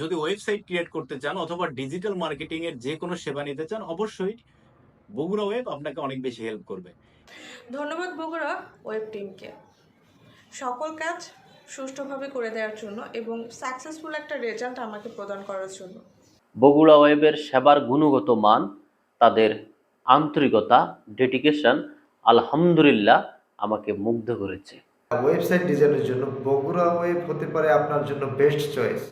যদি website create করতে চান অথবা ডিজিটাল মার্কেটিং এর যে কোনো সেবা নিতে চান, অবশ্যই বগুড়া ওয়েব আপনাকে অনেক বেশি হেল্প করবে। ধন্যবাদ বগুড়া ওয়েব টিমকে সকল কাজ সুষ্ঠুভাবে করে দেওয়ার জন্য এবং সাকসেসফুল একটা রেজাল্ট আমাকে প্রদান করার জন্য। বগুড়া ওয়েবের সেবার গুণগত মান, তাদের আন্তরিকতা, ডেডিকেশন আলহামদুলিল্লাহ আমাকে মুগ্ধ করেছে। ওয়েবসাইট ডিজাইনের জন্য বগুড়া ওয়েব হতে পারে আপনার জন্য বেস্ট চয়েস।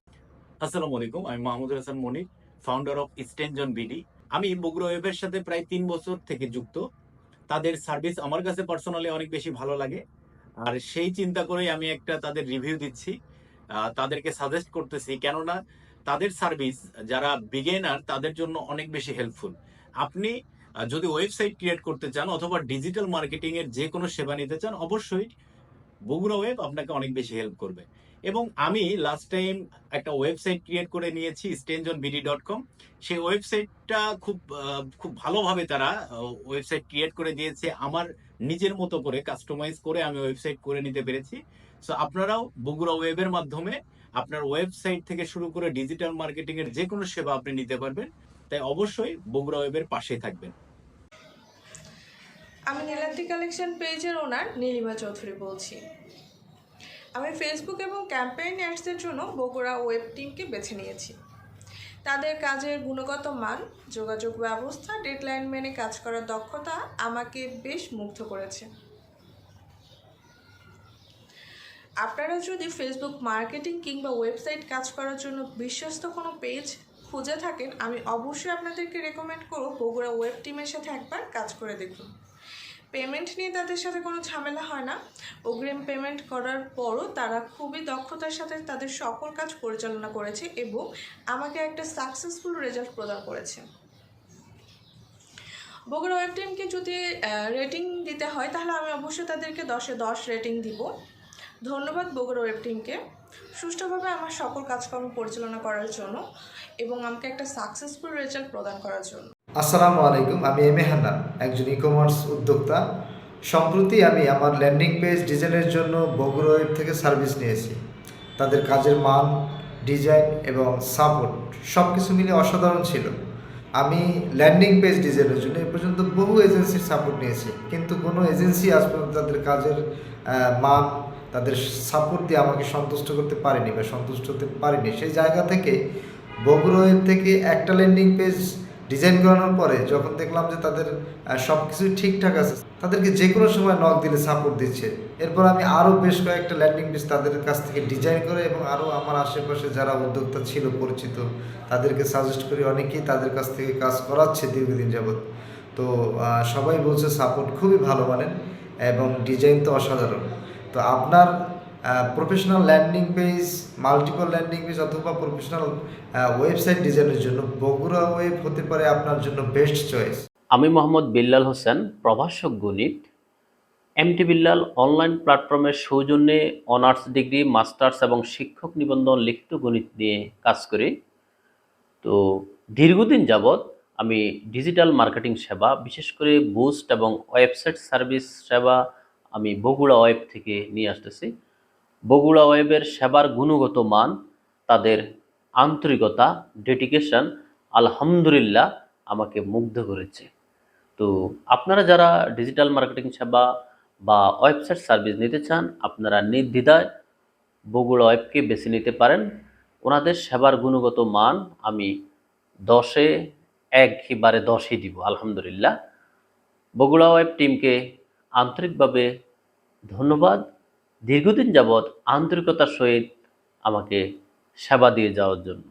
আসসালামু আলাইকুম, আমি মাহমুদুল হাসান মনির, ফাউন্ডার অফ এক্সটেনশন বিডি। আমি বগুড়া ওয়েবের সাথে প্রায় 3 বছর থেকে যুক্ত। তাদের সার্ভিস আমার কাছে পার্সোনালি অনেক বেশি ভালো লাগে, আর সেই চিন্তা করেই আমি একটা তাদের রিভিউ দিচ্ছি, তাদেরকে সাজেস্ট করতেছি, কেননা তাদের সার্ভিস যারা বিগিনার তাদের জন্য অনেক বেশি হেল্পফুল। আপনি যদি ওয়েবসাইট ক্রিয়েট করতে চান অথবা ডিজিটাল মার্কেটিং এর যে কোনো সেবা নিতে চান, অবশ্যই বগুড়া ওয়েব আপনাকে অনেক বেশি হেল্প করবে। এবং আমি লাস্ট টাইম একটা ওয়েবসাইট ক্রিয়েট করে নিয়েছি extensionbd.com। সেই ওয়েবসাইটটা খুব ভালোভাবে তারা ওয়েবসাইট ক্রিয়েট করে দিয়েছে, আমার নিজের মতো করে কাস্টমাইজ করে আমি ওয়েবসাইট করে নিতে পেরেছি। সো আপনারাও বগুড়া ওয়েবের মাধ্যমে আপনার ওয়েবসাইট থেকে শুরু করে ডিজিটাল মার্কেটিং এর যে কোনো সেবা আপনি নিতে পারবেন। তাই অবশ্যই বগুড়া ওয়েবের পাশে থাকবেন। আমি নীলাদ্রি কালেকশন পেজের ওনার নীলিমা চৌধুরী বলছি। আমি ফেসবুক এবং ক্যাম্পেইন অ্যাডসের জন্য বগুড়া ওয়েব টিমকে বেছে নিয়েছি। তাদের কাজের গুণগত মান, যোগাযোগ ব্যবস্থা, ডেডলাইন মেনে কাজ করার দক্ষতা আমাকে বেশ মুগ্ধ করেছে। আপনারা যদি ফেসবুক মার্কেটিং কিংবা ওয়েবসাইট কাজ করার জন্য বিশ্বস্ত কোনো পেজ খুঁজে থাকেন, আমি অবশ্যই আপনাদেরকে রেকমেন্ড করব বগুড়া ওয়েব টিমের সাথে একবার কাজ করে দেখুন। পেমেন্ট নিয়ে তাদের সাথে কোনো ঝামেলা হয় না। অগ্রিম পেমেন্ট করার পরও তারা খুবই দক্ষতার সাথে তাদের সকল কাজ পরিচালনা করেছে এবং আমাকে একটা সাকসেসফুল রেজাল্ট প্রদান করেছে। বগুড়া ওয়েব টিমকে যদি রেটিং দিতে হয় তাহলে আমি অবশ্যই তাদেরকে 10-এ 10 রেটিং দিব। ধন্যবাদ বগুড়া ওয়েব টিমকে সুষ্ঠুভাবে আমার সকল কাজকর্ম পরিচালনা করার জন্য এবং আমাকে একটা সাকসেসফুল রেজাল্ট প্রদান করার জন্য। আসসালামু আলাইকুম, আমি এম এ হান্নান, একজন ই কমার্স উদ্যোক্তা। সম্প্রতি আমি আমার ল্যান্ডিং পেজ ডিজাইনের জন্য বগুড়া ওয়েব থেকে সার্ভিস নিয়েছি। তাদের কাজের মান, ডিজাইন এবং সাপোর্ট সব কিছু মিলে অসাধারণ ছিল। আমি ল্যান্ডিং পেজ ডিজাইনের জন্য এ পর্যন্ত বহু এজেন্সির সাপোর্ট নিয়েছি, কিন্তু কোনো এজেন্সি আজ পর্যন্ত তাদের কাজের মান, তাদের সাপোর্ট দিয়ে আমাকে সন্তুষ্ট করতে পারেনি বা সন্তুষ্ট হতে পারেনি। সেই জায়গা থেকে বগুড়া ওয়েব থেকে একটা ল্যান্ডিং পেজ ডিজাইন করানোর পরে যখন দেখলাম যে তাদের সব কিছুই ঠিকঠাক আছে, তাদেরকে যে কোনো সময় নক দিলে সাপোর্ট দিচ্ছে। এরপর আমি আরও বেশ কয়েকটা ল্যান্ডিং পেজ তাদের কাছ থেকে ডিজাইন করে এবং আরও আমার আশেপাশে যারা উদ্যোক্তা ছিল পরিচিত তাদেরকে সাজেস্ট করি, অনেকেই তাদের কাছ থেকে কাজ করাচ্ছে দীর্ঘদিন যাবৎ। তো সবাই বলছে সাপোর্ট খুবই ভালো মানের এবং ডিজাইন তো অসাধারণ। তো আপনার professional landing page, multiple landing page অথবা প্রফেশনাল ওয়েবসাইট ডিজাইনের জন্য বগুড়া ওয়েব হতে পারে আপনার জন্য বেস্ট চয়েস। আমি মোহাম্মদ বিল্লাল হোসেন, প্রভাষক গণিত, এমটি বিল্লাল অনলাইন প্ল্যাটফর্মের সৌজন্যে অনার্স ডিগ্রি, মাস্টার্স এবং শিক্ষক নিবন্ধন লিখিত গণিত নিয়ে কাজ করি। তো দীর্ঘদিন যাবৎ আমি ডিজিটাল মার্কেটিং সেবা, বিশেষ করে বুস্ট এবং ওয়েবসাইট সার্ভিস সেবা আমি বগুড়া ওয়েব থেকে নিয়ে আসতেছি। বগুড়া ওয়েবের সেবার গুণগত মান, তাদের আন্তরিকতা, ডেডিকেশন আলহামদুলিল্লাহ আমাকে মুগ্ধ করেছে। তো আপনারা যারা ডিজিটাল মার্কেটিং সেবা বা ওয়েবসাইট সার্ভিস নিতে চান, আপনারা নির্দ্বিধায় বগুড়া ওয়েবকে বেছে নিতে পারেন। ওনাদের সেবার গুণগত মান আমি 10-এ একবারে 10ই দিব আলহামদুলিল্লাহ। বগুড়া ওয়েব টিমকে আন্তরিকভাবে ধন্যবাদ, দীর্ঘদিন যাবৎ আন্তরিকতার সহিত আমাকে সেবা দিয়ে যাওয়ার জন্য।